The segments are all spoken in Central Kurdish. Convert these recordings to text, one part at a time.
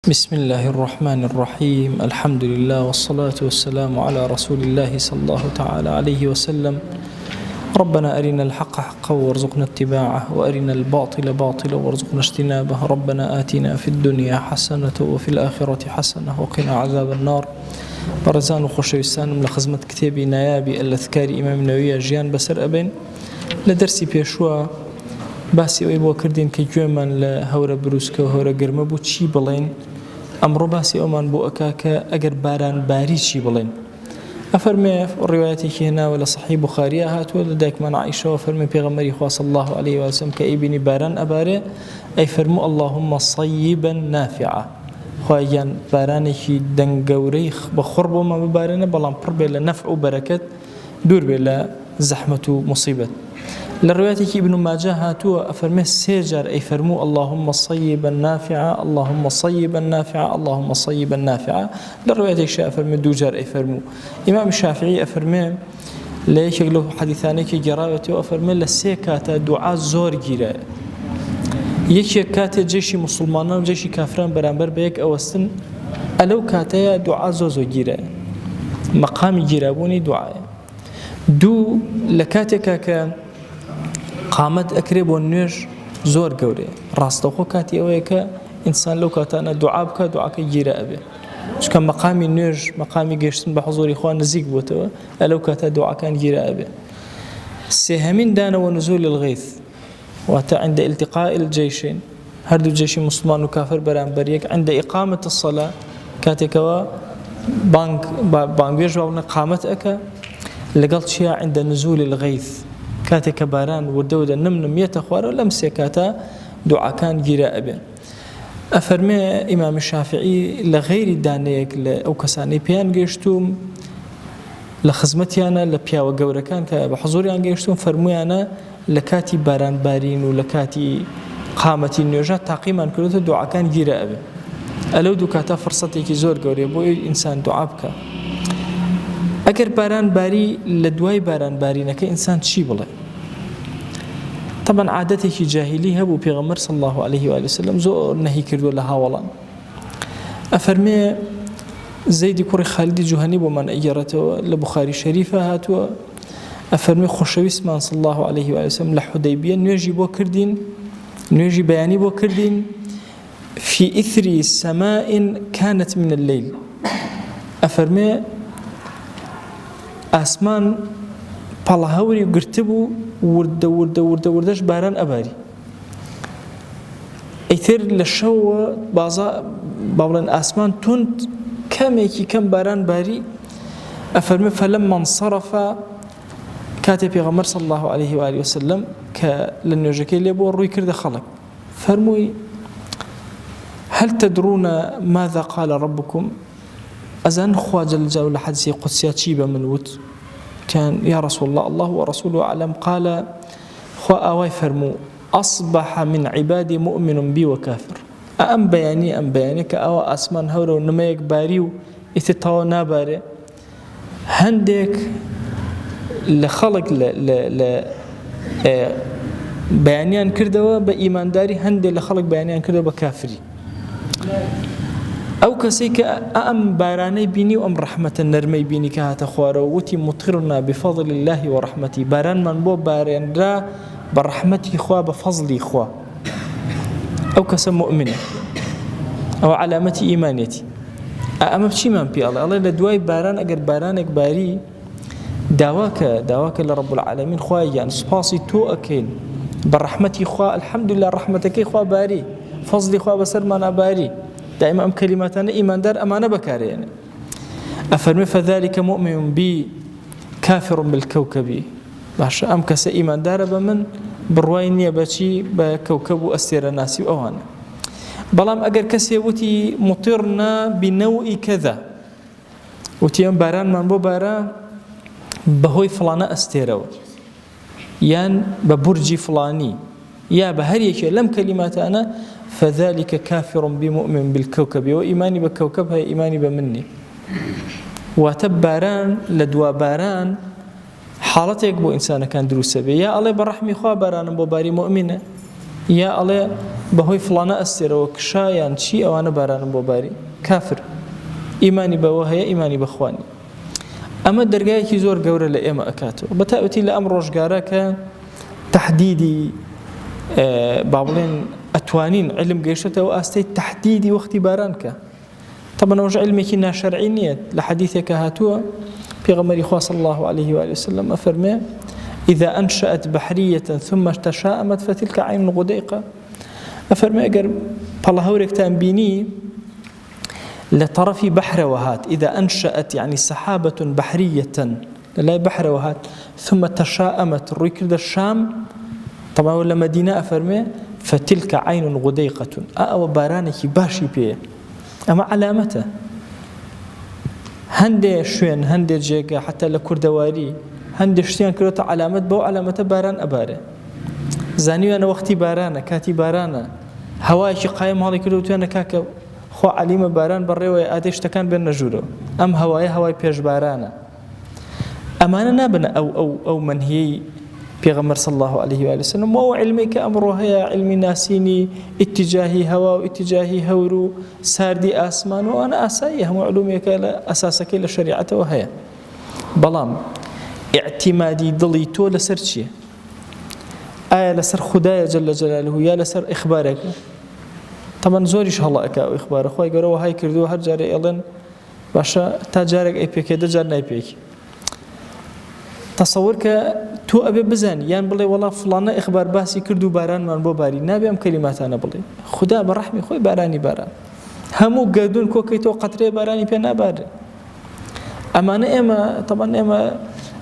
بسم الله الرحمن الرحيم. الحمد لله والصلاة والسلام على رسول الله صلى الله تعالى عليه وسلم. ربنا أرنا الحق حقا وارزقنا اتباعه، وأرنا الباطل باطلا وارزقنا اجتنابه. ربنا آتنا في الدنيا حسنة وفي الآخرة حسنة وقنا عذاب النار. برزان وخوشويستان من خزمة كتابي نيابي الأذكار إمام نووي جيان بسر أبين لدرسي بيشوا باسی ئەوەی بۆ کردین کە گوێمان لە هەورە بروسکە و هەورە گەرمە بوو چی بڵێن. ئەمڕۆ باسی ئەومان بۆ ئەکا کە ئەگەر بارانباری چی بڵێن. ئەفەرمێ ڕیوایەتێکی هێناوە لە صحیح بوخاریە هاتووە لە دایکمان عایشەوە فەرمێ پێغەمبەری خوا صلی الله علیه و سلم کە ئەیبینی باران ئەبارێ ئەی فەرموو اللهم صیبا نافعا، خوایان بارانێکی دەنگەورەی بەخۆڕ بۆمە ببارێنە بەڵام پڕ بێ لە نەفع و بەرەکەت، دوور بێ لە زەحمەت و مصیبەت. للرواية ابن ماجه هاتوا أفرمه سيجر أي فرمو اللهم صيبا نافعا اللهم صيبا نافعا اللهم صيبا نافعا. للرواية الشيء أفرمه دوجر أي فرمو. إمام الشافعي أفرمه ليش له حديثاني كي جراوته أفرمه لسيكاتا دعاء زور جيرا يكي كاتا جيشي مسلمان وجيشي كافران برانبر بيك أوستن ألو كاتا دعاء زوزو جيرا مقام جيرابوني دعاء دو لكاتك كان قامت أكري بۆ نوێژ زۆر گەورەیە. ڕاستەوخۆ کاتی ئەوەیە کە ئینسان لەو کاتانە دوعا بکە دوعاکە گیرە ئەبێ، چونکە مەقامی نوێژ مەقامی گەشتن بە حوزوری خوا نزیک بووتەوە، لەو کاتە دوعاکان گیرە ئەبێ. سێهەمین دانەوە نزول الغیث، واتە عند التقاء الجيشين، هەردوو جێشی مسلمان و کافر بەرامبەر یەک، عند إقامة الصلاة، کاتێکەوە بانگوێژ واونە قامەت ئەکە، لەگەڵ چیا عند نزول الغیث، کاتێک کە باران وردەودە نمنمیێتە خوارەوە لەم سێ کاتە دوعاکان گیرە ئەبێ. ئەفەرمێ ئیمامی شافعی لە غەیری دانەیەک لە ئەو کەسانەی پێیان گەیشتوم لە خزمەتیانە لە پیاوە گەورەکان کە بە حوزوریان گەیشتوم فەرموویانە لە کاتی بارانبارین و لە کاتی قامەتی نوێژە تاقیمان کردوتە دوعاکان گیرە ئەبێ. ئەلەو دوو کاتە فرسەتێکی زۆر گەورەیە بۆ ئینسان دوعا بکە. ئەگەر بارانباری لە دوای بارانبارینەکە ئینسان چی بڵێ؟ طبعا عادەتێکی جاهیلی هەبوو پێغەمبەر صلی الله عليه و سلم زۆر نەهی کردووە لە هاوڵان. ئەفەرمێ زەیدی کوڕی خالیدی جوهەنی بۆمان ئەگەڕێتەوە لە بوخاری شەریفە هاتووە، ئەفەرمێ خۆشەویستمان صلی الله عليه و سلم لە حودەیبیە نوێژی بۆ کردین، نوێژی بەیانی بۆ کردین في إثر سماء كانت من الليل. ئەفەرمێ ئاسمان پەڵەهەوری گرتبوو وردەش باران ئەباری. ئیتر لە شەوە باڵێن ئاسمان تند کەمێکی کەم باران باری. ئەفەرمێ فەلەمما انصەرەفە، کاتێ پێغەمبەر صلی الله عليه و آله وسلم کە لە نوێژەکەی لێ بۆ ڕووی کردە خەڵک فەرمووی هل تدرون ماذا قال ربكم؟ أزان خوا جل جلاله لحديث قدسي چی بە من وت؟ كان يا رسول الله ورسوله أعلم. قال خوا أواي فرمو أصبح من عبادي مؤمن بي وكافر. أم بياني كأوا أسمان هورا ونميك باريو إتتاو ناباري هندك لخلق بيانيان كردوا بإيمان داري، هندك لخلق بيانيان كردوا بكافري. أو كسيك أم باراني بيني وأم رحمة النرمي بيني كهات خوارو وتي مطرنا بفضل الله ورحمتي. باران من بو باران را برحمتي خوا بفضلي خوا. أو كسم مؤمنة أو علامة إيمانيتي. أما بشي من بي الله لدواي باران أجر بارانك باري دواك لرب العالمين خوا يعني سباسي تو أكين برحمتي خوا الحمد لله رحمتك خوا باري فضلي خوا بسر ما باري. دائما أم كلماتنا إيمان دار أمانة بكاري يعني. أفرمي فذلك مؤمن بي كافر بالكوكب. باش أم كس إيمان دار بمن بروايني بشي بكوكب أستير الناس وأوانا. بلام أجر كسي وتي مطرنا بنوع كذا، وتي يوم باران من بو باران بهوي فلانة أستيرو يان ببرجي فلاني يا بهريك لم كلماتنا فذلك كافر بمؤمن بالكوكب. وإيماني بالكوكب هي إيماني بمني. وتباران لدوا باران حالتك بو إنسان كان دروسة بي يا الله برحمي خوا باران بو باري مؤمنة یا ئەڵێ بەهۆی فڵانە ئەستێرەوە کشایان چی ئەوانە بارانم بۆ باری کافر ئیمانی بەوە هەیە ئیمانی بەخوانی ئەمە دەرگایەکی زۆر گەورە لە ئێمە ئەکاتەوە بەتایبەتی لە ئەم ڕۆژگارە کە تەحدیدی با بڵێن ئەتوانین علم گەیشتەوە ئاستەی تەحدیدی وەختی باران کە طبعا ئەوژە علمێکی ناشەرعی نییە لە حەدیثێکە هاتووە پێغەمبەری خوا صلی الله عليه وآله وسلم ئەفەرمێ إذا أنشأت بحرية ثم تشاءمت فتلك عين غديقة أفرمي أجر بالله هورك تنبيني لطرف بحر وهات إذا أنشأت يعني سحابة بحرية لا بحر وهات ثم تشاءمت ركض الشام طبعا ولا مدينة أفرمي فتلك عين غديقة أو بارانك باشي بيه أما علامته هندي شوين هندي جيجا حتى لكردواري هەندێک شتیان کردوتە علامەت بەو علامەتە باران ئەبارێ زانیویانە وەختی بارانە کاتی بارانە هەوایەکی قایم هەڵی کردوتوێنە کاکە خۆ عەلیمە باران بەڕێوەیە ئادەی شتەکان بێن نەژوورەوە ئەم هەوایە هەوای پێشبارانە ئەمانە نابنە ئەو منهیەی پێغەمبەر صلی الله عليه وآله وسلم و علمی کە ئەمڕۆ هەیە علمی ناسینی ئیتیجاهی هەوا و ئیتیجاهی هەور و ساردی ئاسمان و ئەوانە ئاساییە هەموو علومێکە لە ئەساسەکەی لە شەریعەتەوە هەیە بەڵام اعتمادي دڵی تۆ لەسەر چییە ئایا لەسەر خودایە جل جلاله یا لەسەر ئیخبارێکە طبعا زۆریش هەڵا ئەکا ئەو ئیخبارە خۆی گەورە وهای کردووە هەر جارێ ئێڵێن باشە تا جارێک ئەیپێکێ دە جار نایپێکی تەسەوور کە تۆ ئەبێ بزانی یان بڵێ وەڵا فڵانە ئیخبار باسی کرد و بارانمان بۆ باری نابێ ئەم کەلیماتانە بڵێ خوددا بە ڕەحمی خۆی بارانی باران هەموو گەردون کۆکەیتەوە قەترێ بارانی پێ نابارێ ئەمانە ئێمە طبعا ئێمە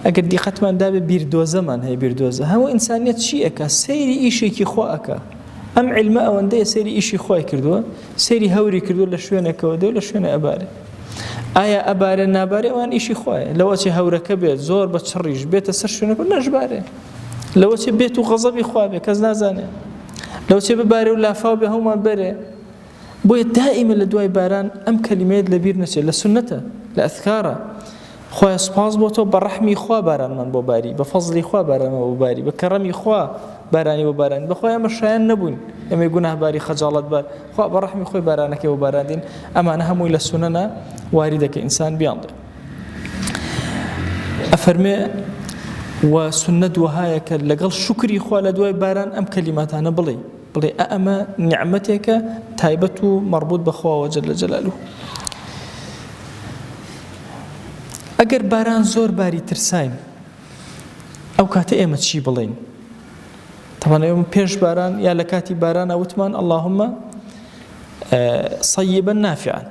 ئەگەر دیقەتمان دابێ بیردۆزەمان هەیە بیردۆزە هەموو ئینسانیەت چی ئەکا سەیری ئیشێکی خۆ ئەکا ئەم علمە ئەوەندەیە سەیری ئیشی خۆی کردووە سەیری هەوری کردووە لە شوێنێکەوە دێ و لە شوێنە ئەبارێ ئایا ئەبارێ نابارێ ئەوان ئیشی خۆیە لەوەچێ هەورەکە بێت زۆر بە چڕیش بێتە سەر شوێنەکە نەژبارێ لەوەچێ بێت و غەزەبی خوا بێ کەس نازانێ لەوەچێ ببارێ و لافاو بێ هەومان بەرێ بۆیە دائیمە لە دوای باران ئەم کەلیمەیەت لەبیر نەچێت لە سونەتە لە ئەذکارە خۆی سپاس بۆ تۆ بە ڕەحمی خوا بارانمان بۆ باری بە فەزلی خوا بارانمان بۆ باری بە کەڕەمی خوا بارانی بۆ بارانی بەخۆی ئەمە شایان نەبوون ئەمە گوناهباری خەجاڵەت بار خوا بە ڕەحمی خۆی بارانەکەی بۆ باراندین ئەمانە هەمووی لە سونەنە واریدەکە ئینسان بیاندێ ئەفەرمێ و سنەت وهایە کە لەگەڵ شکری خوا لە دوای باران ئەم کەلیماتانە بڵێ ئەمە نیعمەتێکە تایبەت و مەربوط بەخواوە جەل جەلالوه ئەگەر باران زۆر باری ترساین ئەو کاتە ئێمە چی بڵێن طبعا ئێمە پێش باران یا لە کاتی باران ئەوتمان اللهم صيبا نافعا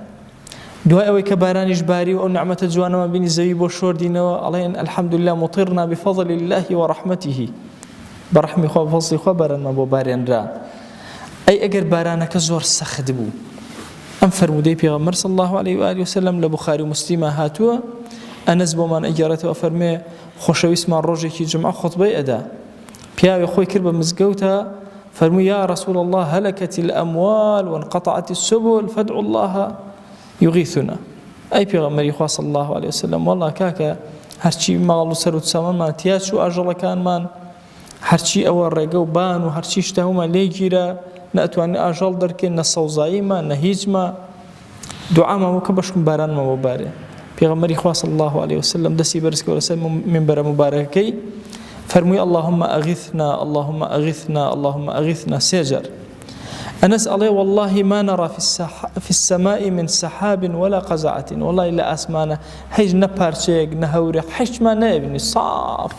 دوای ئەوەی کە بارانیش باری و ئەو نعمەتە جوانەمان بینی زەوی بۆ شۆردینەوە ئەڵێن الحەمدولله مطرنا بفضل الله ورحمته بەڕەحمی خوا بەفەزلی خوا بارانمان بۆ بارێنرا ئەی ئەگەر بارانەکە زۆر سەخت بوو ئەم فەرمودەی پێغەمبەر صلی الله عليه وآله وسلم لە بوخاری و مسلیمە هاتووە ئەنەس بۆمان ئەگەڕێتەوە فەرمێ خۆشەویستمان ڕۆژێکی جمعە خۆتبەی ئەدا پیاوێ خۆی کرد بە مزگەوتە فەرمووی یا رسول الله هلكت الأموال وانقطعت السبل فادعوا الله يغيثنا ئەی پێغەمبەری خوا صلی الله عليه وسلم والله کاکە هەرچی ماڵ و سەر و سامانمان تیا چوو ئاژەڵەکانمان هەرچی ئەوە ڕێگە و بان و هەرچی شتە هەموومان لێگیرە نەئەتوانین ئاژەڵ دەرکەین نە سەوزاییمان نە هیچمە دوعامان وکە بەشکم بارانمان بۆ بارێ پێغەمبەری خوا صلی الله عليه وسلم دەستی بەرز کردەوە لەسەر منبەرە مبارەکەی فەرمووی اللهم أغثنا اللهم أغثنا اللهم أغثنا سێجار أنس عليه والله ما نرى في السماء من سحاب ولا قزعة والله لا أسمانه هيج نبارشيك نهوري حيش ما نبني صاف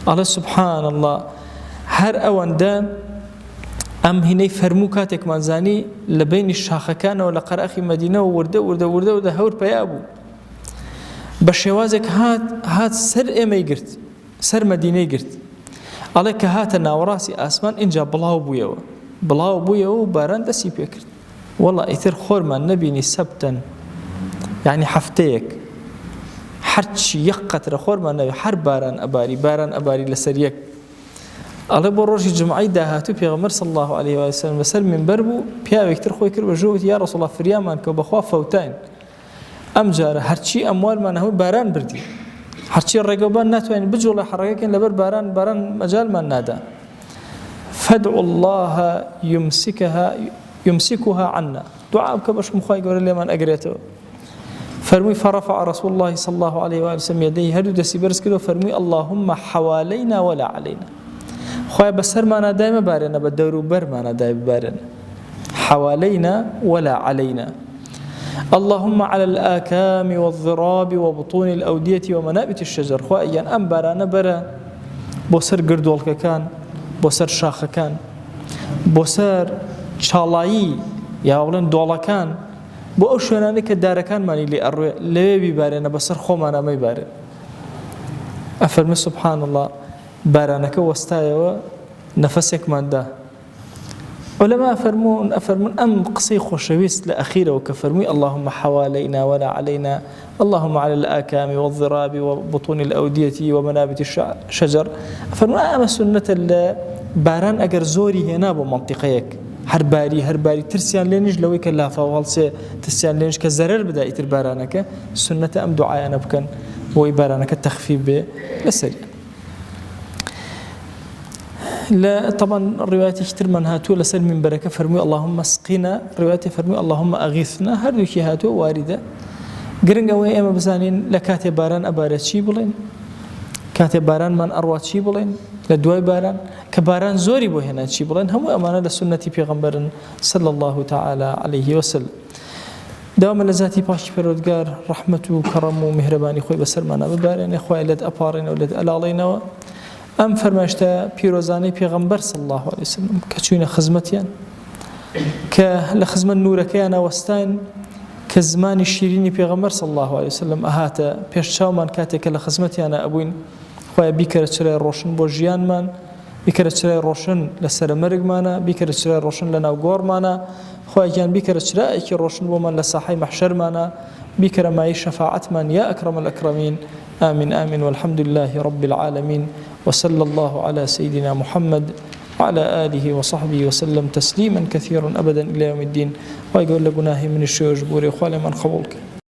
الله سبحان الله هر أوان دا أم هني فرمو كاتك منزاني لبين الشاخكان ولا قرأخي مدينة ورده هور بيابو بشوازك هات سر إما يقرت سر مدينة يقرت عليك هات ناوراسي أسمان إنجا بلاو بويو باران دسي بيكرت والله إثر خورمان نبيني سبتا يعني حفتيك حرش يقتر خورمان نبي حر باران أباري لسريك الله بروج الجمعة دهاتو بيغمر صلى الله عليه وسلم وسلم من بربو بيا كتر خوي كرب جوت يا رسول الله فريامان كبخوا فوتين أم جاره هرشي أموال ما نهو باران بردي هرشي الرقبان ناتوين بجول حركة لبر باران مجال ما نادا فادعوا الله يمسكها عنا دعاء كبش مخاي قول لي من أجريته فرمي فرفع رسول الله صلى الله عليه وآله وسلم يديه هدو دسي برس كده فرمي اللهم حوالينا ولا علينا خويا بسر معنا دائما بارنا بدورو بر معنا دائما بارنا حوالينا ولا علينا اللهم على الآكام والضراب وبطون الأودية ومنابت الشجر خويا أم بارانا برا بوسر قردولك كان بوسر شاخ كان بوسر شالايي يا أولن دولكان بۆ ئەو شوێنانەی کە دارەکانمانی لێ ئەڕوێ لەوێ بیبارێنە بەسەر خۆمانە مەیبارێن ئەفەرمێ سوبحان الله بارانەکە وەستایەوە نەفەسێکماندا عولەما ئەفەرمون ئەم قسەی خۆشەویست لە ئەخیرەوە کە فەرمووی اللهم حوالينا ولا علينا اللهم على الآكام والضراب وبطون الأودية ومنابت الشجر ئەفەرمون ئەمە سنەتە لە باران ئەگەر زۆری هێنا بۆ مەنطیقەیەک هەرباری ترسیان لێنیش لەوەی کە لافاوەڵسێ ترسیان لێنش کە زەرەر بدا ئیتر بارانەکە سنەتە ئەم دوعایانە بکەن بۆی بارانەکە تەخفیف بێ لەسەریان لا طبعا رواياتي كتير من هاتوا لسر من بركة فرمي اللهم اسقنا رواياتي فرمي اللهم أغيثنا هردوكي هاتوا واردة قرنقا وي اما بزانين لكاتي باران أبارات شي بلين كاتي باران من أروات شي بلين لدواي باران كباران زوري بو هنا شي بلين هم أمانة لسنة پیغمبر صلى الله تعالى عليه وسلم دوام لذاتي باش فرودگار رحمة وكرم ومهرباني خوي بسر مانا ببارين خوي لد أبارين ولد ألالينا أم فرماشتا بيروزاني پیغمبر صلى الله عليه وسلم كچوين خزمتيان كلخزمن نوركيانا وستاين كزمان الشيريني پیغمبر صلى الله عليه وسلم أهاتا پیشچاو من كاتك لخزمتيانا أبوين خويا بيكرة شراي روشن بو جيان من بيكرة شراي روشن لسر مرق مانا بيكرة شراي روشن لناو غور مانا خويا جان بيكرة شراي كي روشن بو من لساحي محشر مانا بيكرة معي شفاعت من يا أكرم الأكرمين آمين آمين والحمد لله رب العالمين وصلى الله على سيدنا محمد وعلى آله وصحبه وسلم تسليما كثيرا أبدا إلى يوم الدين ويقول لقناه من الشيوج بوري خوالي من خبولك